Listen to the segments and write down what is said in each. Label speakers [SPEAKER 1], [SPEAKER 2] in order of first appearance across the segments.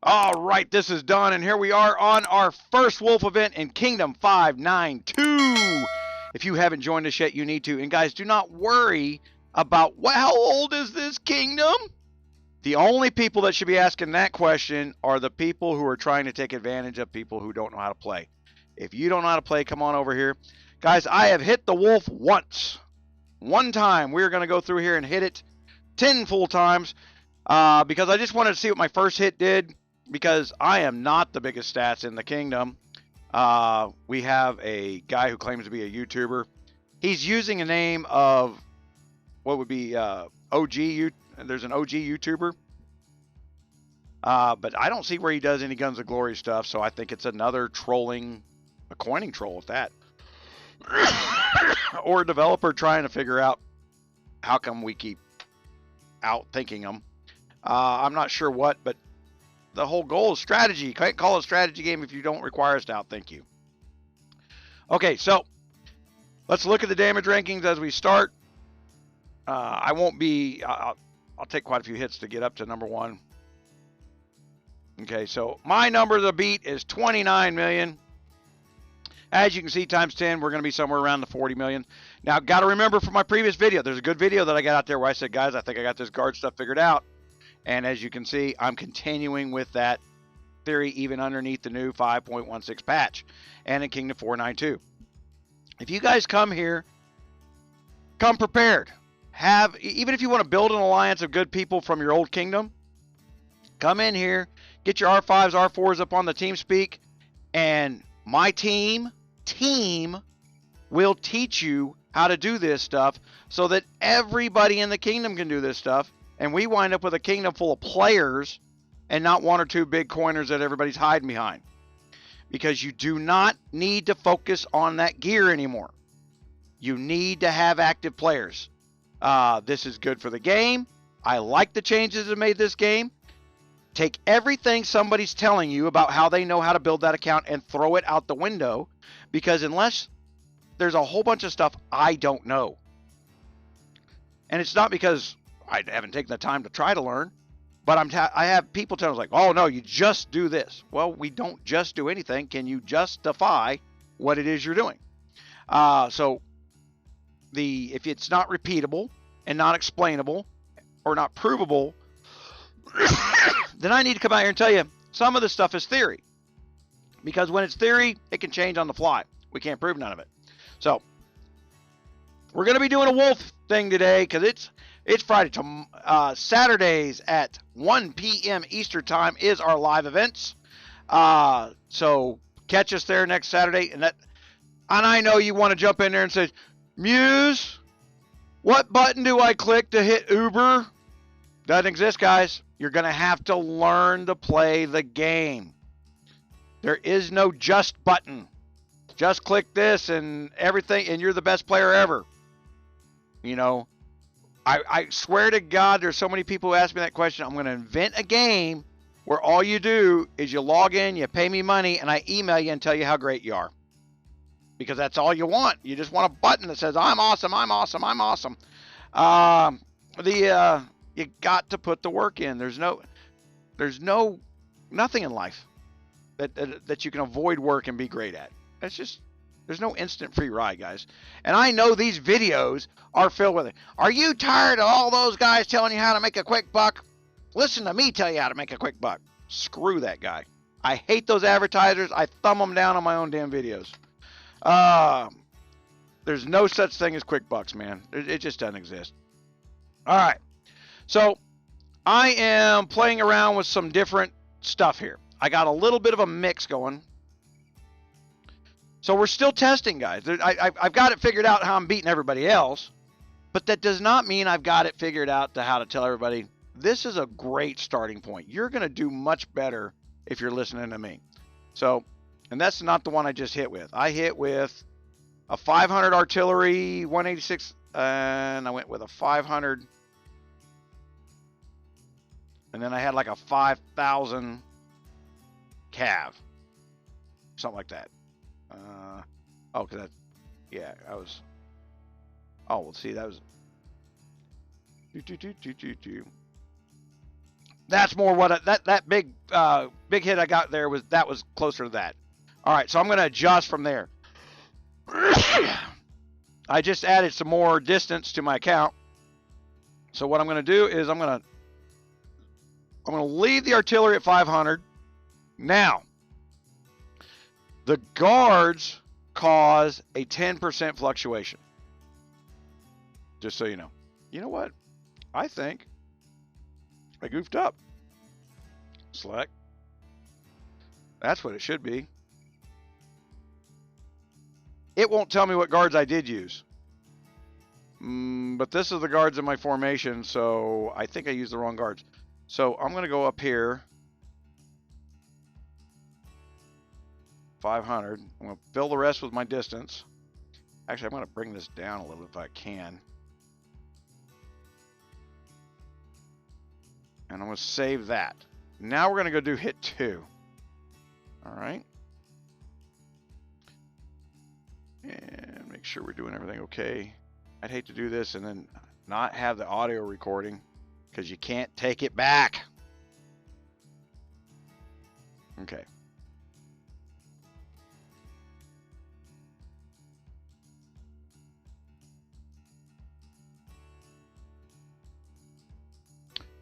[SPEAKER 1] All right, this is done, and here we are on our first wolf event in Kingdom 592. If you haven't joined us yet, you need to. And guys, do not worry about, well, how old is this kingdom? The only people that should be asking that question are the people who are trying to take advantage of people who don't know how to play. If you don't know how to play, come on over here. Guys, I have hit the wolf once. One time. We're going to go through here and hit it 10 full times because I just wanted to see what my first hit did, because I am not the biggest stats in the kingdom. We have a guy who claims to be a YouTuber. He's using a name of what would be there's an OG YouTuber. But I don't see where he does any Guns of Glory stuff, so I think it's another trolling, a coining troll at that. Or a developer trying to figure out how come we keep outthinking them. I'm not sure what, but the whole goal is strategy. You can't call it a strategy game if you don't require us to outthink you. Okay, so let's look at the damage rankings as we start. I'll take quite a few hits to get up to number one. Okay, so my number to beat is 29 million. As you can see, times 10, we're going to be somewhere around the 40 million. Now, got to remember from my previous video, there's a good video that I got out there where I said, guys, I think I got this guard stuff figured out. And as you can see, I'm continuing with that theory even underneath the new 5.16 patch and in Kingdom 492. If you guys come here, come prepared. Even if you want to build an alliance of good people from your old kingdom, come in here, get your R5s, R4s up on the TeamSpeak, and my team will teach you how to do this stuff so that everybody in the kingdom can do this stuff. And we wind up with a kingdom full of players and not one or two big coiners that everybody's hiding behind. Because you do not need to focus on that gear anymore. You need to have active players. This is good for the game. I like the changes that made this game. Take everything somebody's telling you about how they know how to build that account and throw it out the window. Because unless there's a whole bunch of stuff I don't know. And it's not because I haven't taken the time to try to learn, but I have people telling us like, oh no, you just do this. Well, we don't just do anything. Can you justify what it is you're doing? So if it's not repeatable and not explainable or not provable, then I need to come out here and tell you some of this stuff is theory. Because when it's theory, it can change on the fly. We can't prove none of it. So we're going to be doing a wolf thing today because it's Friday. Saturdays at 1 p.m. Eastern time is our live events. So catch us there next Saturday. And I know you want to jump in there and say, Muse, what button do I click to hit Uber? Doesn't exist, guys. You're going to have to learn to play the game. There is no just button. Just click this and everything, and you're the best player ever. You know, I swear to God, there's so many people who ask me that question. I'm going to invent a game where all you do is you log in, you pay me money, and I email you and tell you how great you are. Because that's all you want. You just want a button that says, I'm awesome, I'm awesome, I'm awesome. You got to put the work in. There's nothing in life that you can avoid work and be great at. There's no instant free ride, guys. And I know these videos are filled with it. Are you tired of all those guys telling you how to make a quick buck? Listen to me tell you how to make a quick buck. Screw that guy. I hate those advertisers. I thumb them down on my own damn videos. There's no such thing as quick bucks, man. It just doesn't exist. All right. So I am playing around with some different stuff here. I got a little bit of a mix going. So we're still testing, guys. I've got it figured out how I'm beating everybody else, but that does not mean I've got it figured out to how to tell everybody, this is a great starting point. You're going to do much better if you're listening to me. So, and that's not the one I just hit with. I hit with a 500 artillery, 186, and I went with a 500. And then I had like a 5,000 cav. Something like that. Oh, cause yeah, I was. Oh, well, see, that was. That's more what that big hit I got there was closer to that. All right, so I'm going to adjust from there. I just added some more distance to my account. So what I'm going to do is I'm going to leave the artillery at 500. Now, the guards cause a 10% fluctuation. Just so you know. You know what? I think I goofed up. Select. That's what it should be. It won't tell me what guards I did use. But this is the guards in my formation, so I think I used the wrong guards. So I'm going to go up here. 500. I'm going to fill the rest with my distance. Actually, I'm going to bring this down a little if I can. And I'm going to save that. Now we're going to go do hit 2. All right. And make sure we're doing everything okay. I'd hate to do this and then not have the audio recording because you can't take it back. Okay.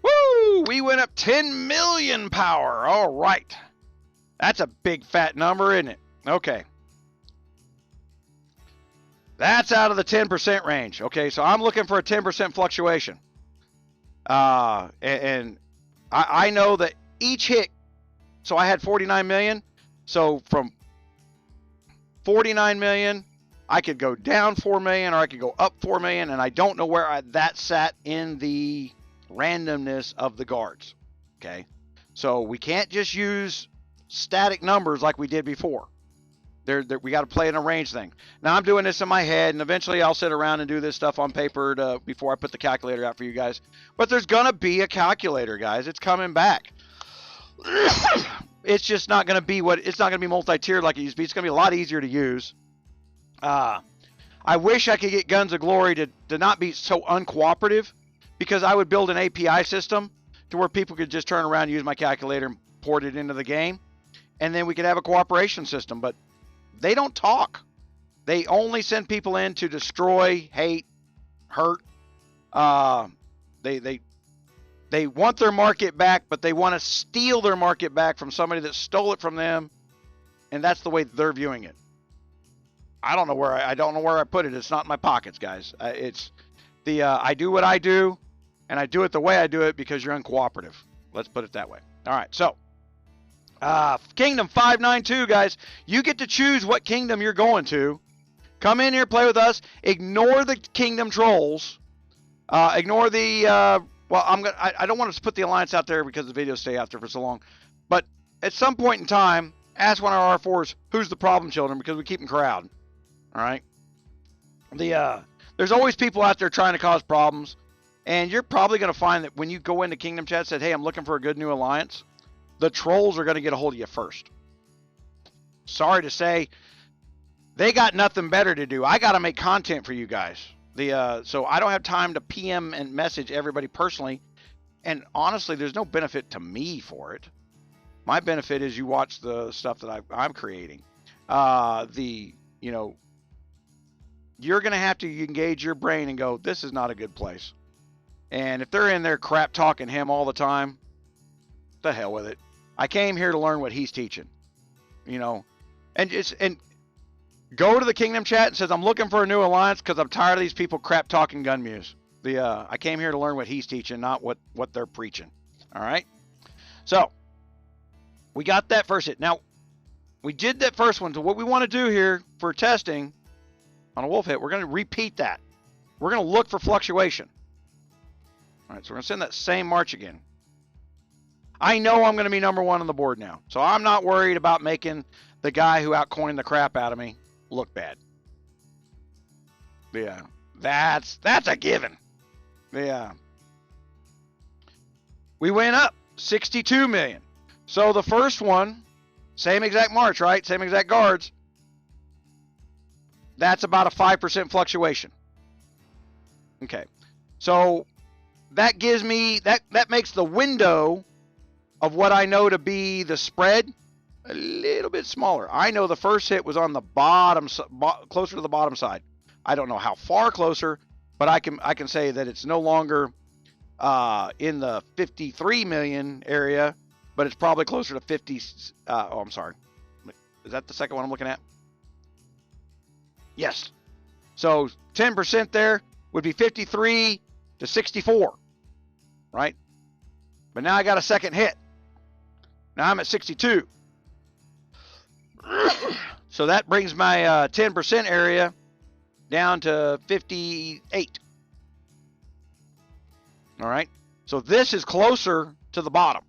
[SPEAKER 1] Woo! We went up 10 million power. All right. That's a big fat number, isn't it? Okay. That's out of the 10% range. Okay, so I'm looking for a 10% fluctuation. And I know that each hit, so I had 49 million. So from 49 million, I could go down 4 million or I could go up 4 million. And I don't know where that sat in the randomness of the guards. Okay, so we can't just use static numbers like we did before. We got to play in a range thing. Now I'm doing this in my head, and eventually I'll sit around and do this stuff on paper before I put the calculator out for you guys. But there's gonna be a calculator, guys. It's coming back. It's just not gonna be it's not gonna be multi-tiered like it used to be. It's gonna be a lot easier to use. I wish I could get Guns of Glory to not be so uncooperative, because I would build an API system to where people could just turn around and use my calculator and port it into the game, and then we could have a cooperation system. But they don't talk. They only send people in to destroy, hate, hurt. They want their market back, but they want to steal their market back from somebody that stole it from them, and that's the way they're viewing it. I don't know where I put it. It's not in my pockets, guys. I do what I do, and I do it the way I do it because you're uncooperative. Let's put it that way. All right, so Kingdom 592, guys. You get to choose what kingdom you're going to. Come in here, play with us. Ignore the kingdom trolls. Ignore the well, I don't want to put the alliance out there because the videos stay out there for so long. But at some point in time, ask one of our R4s who's the problem children, because we keep them crowd. All right. There's always people out there trying to cause problems, and you're probably going to find that when you go into Kingdom Chat and said, "Hey, I'm looking for a good new alliance," the trolls are going to get a hold of you first. Sorry to say, they got nothing better to do. I got to make content for you guys. So I don't have time to PM and message everybody personally. And honestly, there's no benefit to me for it. My benefit is you watch the stuff that I'm creating. You're going to have to engage your brain and go, this is not a good place. And if they're in there crap talking him all the time, the hell with it. I came here to learn what he's teaching, and go to the Kingdom Chat and says, I'm looking for a new alliance because I'm tired of these people crap talking GunMuse. I came here to learn what he's teaching, not what they're preaching. All right. So we got that first hit. Now we did that first one. So what we want to do here for testing on a wolf hit, we're going to repeat that. We're going to look for fluctuation. All right. So we're going to send that same march again. I know I'm going to be #1 on the board now, so I'm not worried about making the guy who outcoined the crap out of me look bad. Yeah, that's a given. Yeah, we went up 62 million. So the first one, same exact march, right? Same exact guards. That's about a 5% fluctuation. Okay, so that gives me that makes the window of what I know to be the spread, a little bit smaller. I know the first hit was on the bottom, closer to the bottom side. I don't know how far closer, but I can say that it's no longer in the 53 million area, but it's probably closer to 50. Oh, I'm sorry. Is that the second one I'm looking at? Yes. So 10% there would be 53 to 64, right? But now I got a second hit. Now I'm at 62. So that brings my 10% area down to 58. All right. So this is closer to the bottom.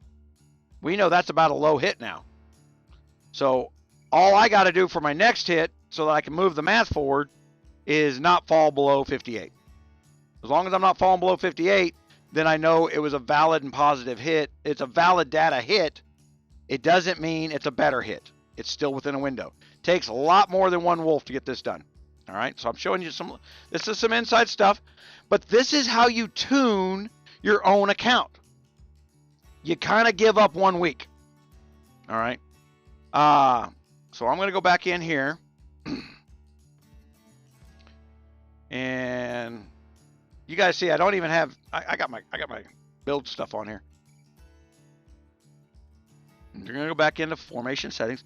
[SPEAKER 1] We know that's about a low hit now. So all I got to do for my next hit so that I can move the math forward is not fall below 58. As long as I'm not falling below 58, then I know it was a valid and positive hit. It's a valid data hit. It doesn't mean it's a better hit. It's still within a window. Takes a lot more than one wolf to get this done. All right, so I'm showing you this is some inside stuff, but this is how you tune your own account. You kind of give up 1 week. All right. So I'm going to go back in here. And you guys see I don't even have I got my build stuff on here. You're going to go back into formation settings.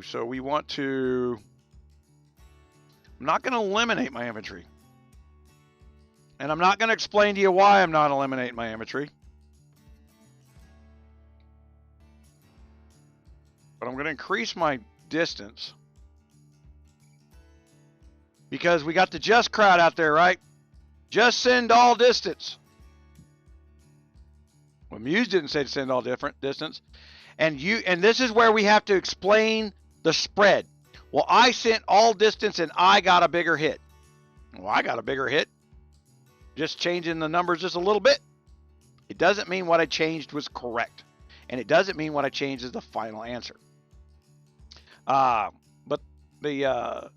[SPEAKER 1] So we want to, I'm not going to eliminate my inventory. And I'm not going to explain to you why I'm not eliminating my inventory. But I'm going to increase my distance. Because we got the just crowd out there, right? Just send all distance. Well, Muse didn't say to send all different distance. And this is where we have to explain the spread. Well, I sent all distance and I got a bigger hit. Well, I got a bigger hit. Just changing the numbers just a little bit. It doesn't mean what I changed was correct. And it doesn't mean what I changed is the final answer. But the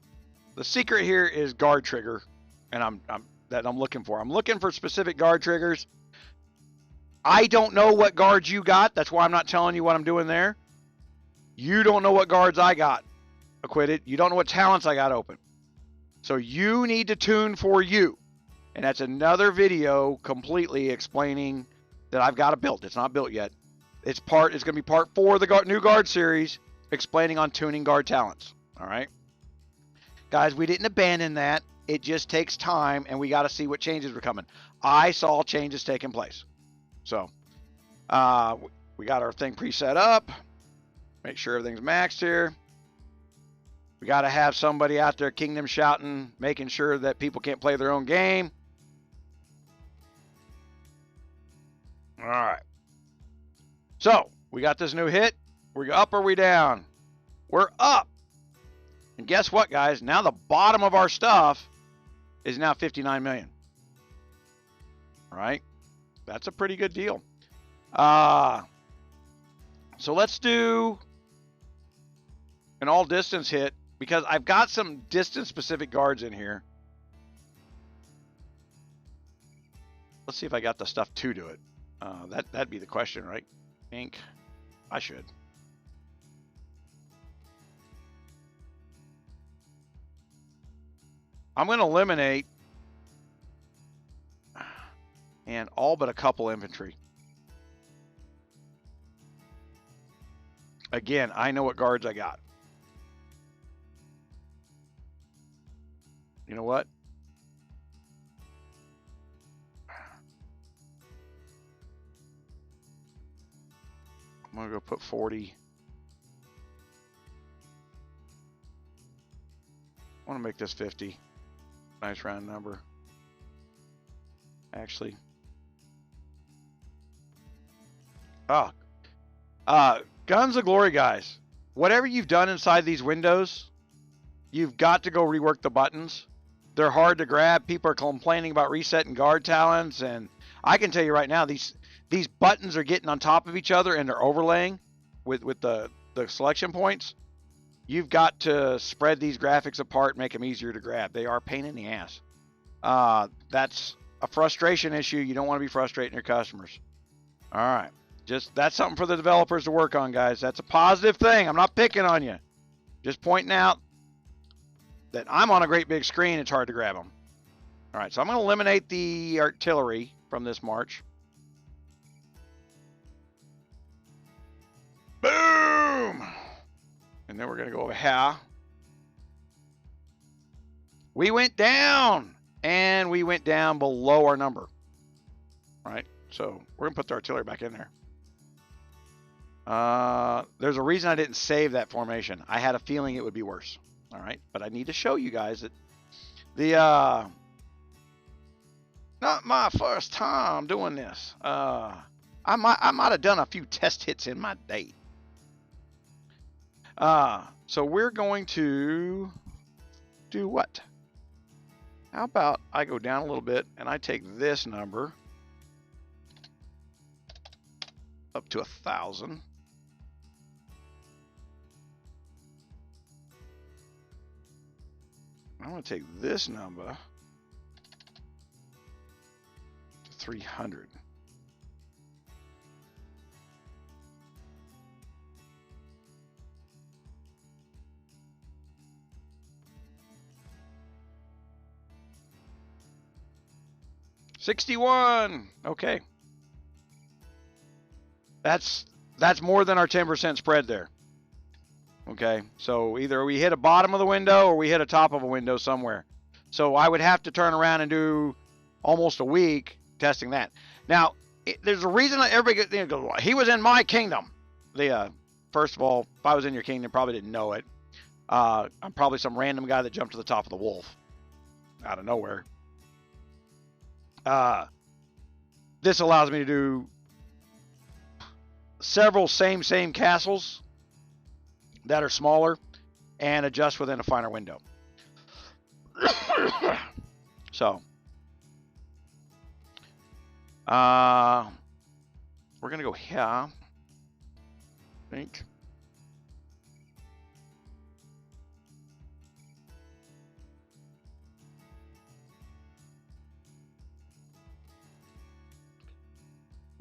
[SPEAKER 1] secret here is guard trigger. And I'm looking for. I'm looking for specific guard triggers. I don't know what guards you got. That's why I'm not telling you what I'm doing there. You don't know what guards I got acquitted. You don't know what talents I got open. So you need to tune for you. And that's another video completely explaining that I've got it built. It's not built yet. It's going to be part 4 of the new guard series explaining on tuning guard talents. All right. Guys, we didn't abandon that. It just takes time and we got to see what changes were coming. I saw changes taking place. So, we got our thing preset up. Make sure everything's maxed here. We got to have somebody out there kingdom shouting, making sure that people can't play their own game. All right. So, we got this new hit. We're up or we down? We're up. And guess what, guys? Now the bottom of our stuff is now 59 million. All right. That's a pretty good deal. So let's do an all distance hit because I've got some distance specific guards in here. Let's see if I got the stuff to do it. That'd be the question, right? Ink. I should. I'm going to eliminate and all but a couple infantry. Again, I know what guards I got. You know what? I'm going to go put 40. I want to make this 50. Nice round number. Actually. Guns of Glory, guys. Whatever you've done inside these windows, you've got to go rework the buttons. They're hard to grab. People are complaining about resetting guard talents, and I can tell you right now, these buttons are getting on top of each other and they're overlaying with the selection points, you've got to spread these graphics apart, make them easier to grab. They are a pain in the ass. That's a frustration issue. You don't want to be frustrating your customers. All right. Just that's something for the developers to work on, guys. That's a positive thing. I'm not picking on you. Just pointing out that I'm on a great big screen. It's hard to grab them. All right. So I'm going to eliminate the artillery from this march. Boom. And then we're going to go over here. We went down. And we went down below our number. All right. So we're going to put the artillery back in there. There's a reason I didn't save that formation. I had a feeling it would be worse. All right. But I need to show you guys that the, not my first time doing this. I might have done a few test hits in my day. So we're going to do what? How about I go down a little bit and I take this number up to 1,000. I'm going to take this number to 300. $61. Okay. That's more than our 10% spread there. Okay. So either we hit a bottom of the window or we hit a top of a window somewhere. So I would have to turn around and do almost a week testing that. Now, there's a reason that everybody goes, he was in my kingdom. First of all, if I was in your kingdom, probably didn't know it. I'm probably some random guy that jumped to the top of the wolf out of nowhere. This allows me to do several same castles that are smaller and adjust within a finer window. So, we're gonna go here, I think.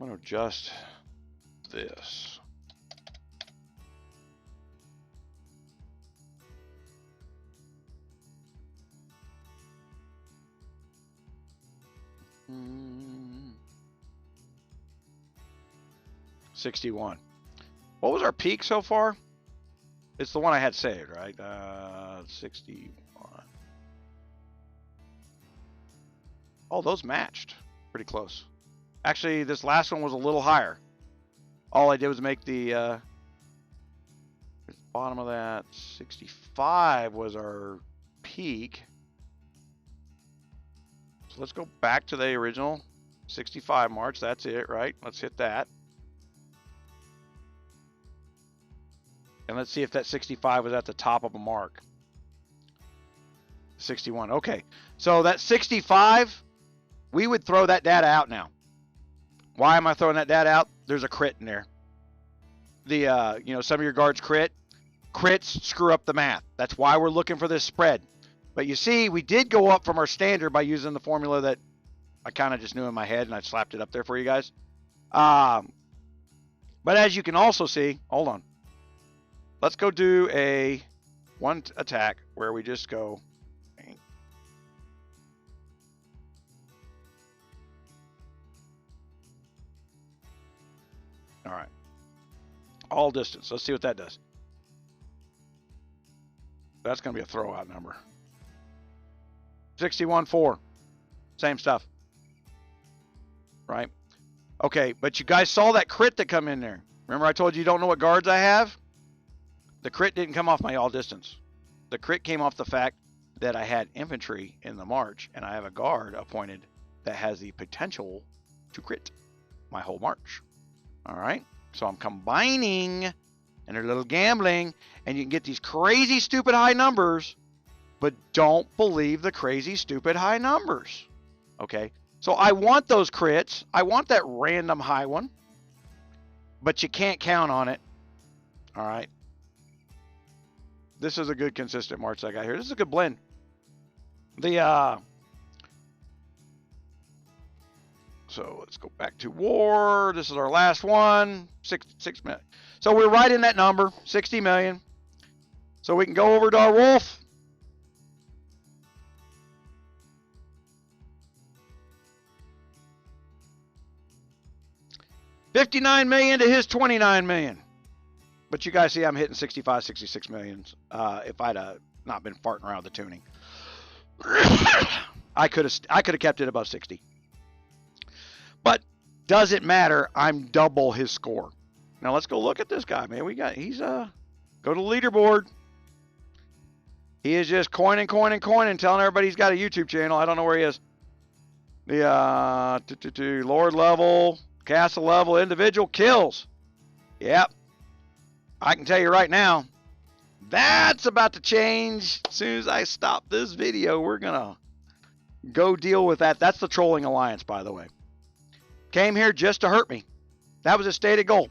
[SPEAKER 1] I'm going to adjust this. Hmm. 61. What was our peak so far? It's the one I had saved, right? 61. Oh, those matched. Pretty close. Actually, this last one was a little higher. All I did was make the bottom of that. 65 was our peak. So let's go back to the original 65 march. That's it, right? Let's hit that. And let's see if that 65 was at the top of a mark. 61. Okay. So that 65, we would throw that data out now. Why am I throwing that data out? There's a crit in there. The, you know, some of your guards crit. Crits screw up the math. That's why we're looking for this spread. But you see, we did go up from our standard by using the formula that I kind of just knew in my head, and I slapped it up there for you guys. But as you can also see, hold on. Let's go do a one attack where we just go. All right. All distance. Let's see what that does. That's going to be a throwout number. 61.4. Same stuff. Right? Okay, but you guys saw that crit that come in there. Remember I told you don't know what guards I have? The crit didn't come off my all distance. The crit came off the fact that I had infantry in the march, and I have a guard appointed that has the potential to crit my whole march. All right, so I'm combining and a little gambling, and you can get these crazy, stupid high numbers, but don't believe the crazy, stupid high numbers. Okay, So I want those crits. I want that random high one. But you can't count on it. All right. This is a good consistent March I got here. This is a good blend. So let's go back to war. This is our last one. 6 million. So we're right in that number, 60 million. So we can go over to our wolf. $59 million to his 29 million. But you guys see I'm hitting 65, 66 millions. If I'd not been farting around the tuning. I could have kept it above 60. But doesn't matter. I'm double his score. Now let's go look at this guy, man. He's go to the leaderboard. He is just coining, telling everybody he's got a YouTube channel. I don't know where he is. The Lord level, castle level, individual kills. Yep. I can tell you right now, that's about to change. As soon as I stop this video, we're gonna go deal with that. That's the trolling alliance, by the way. Came here just to hurt me. That was his stated goal.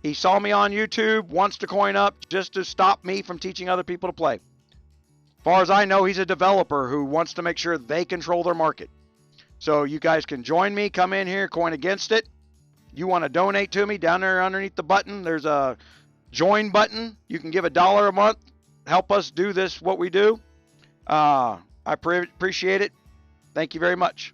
[SPEAKER 1] He saw me on YouTube, wants to coin up just to stop me from teaching other people to play. As far as I know, he's a developer who wants to make sure they control their market. So you guys can join me, come in here, coin against it. You want to donate to me, down there underneath the button, there's a join button. You can give $1 a month, help us do this, what we do. I appreciate it. Thank you very much.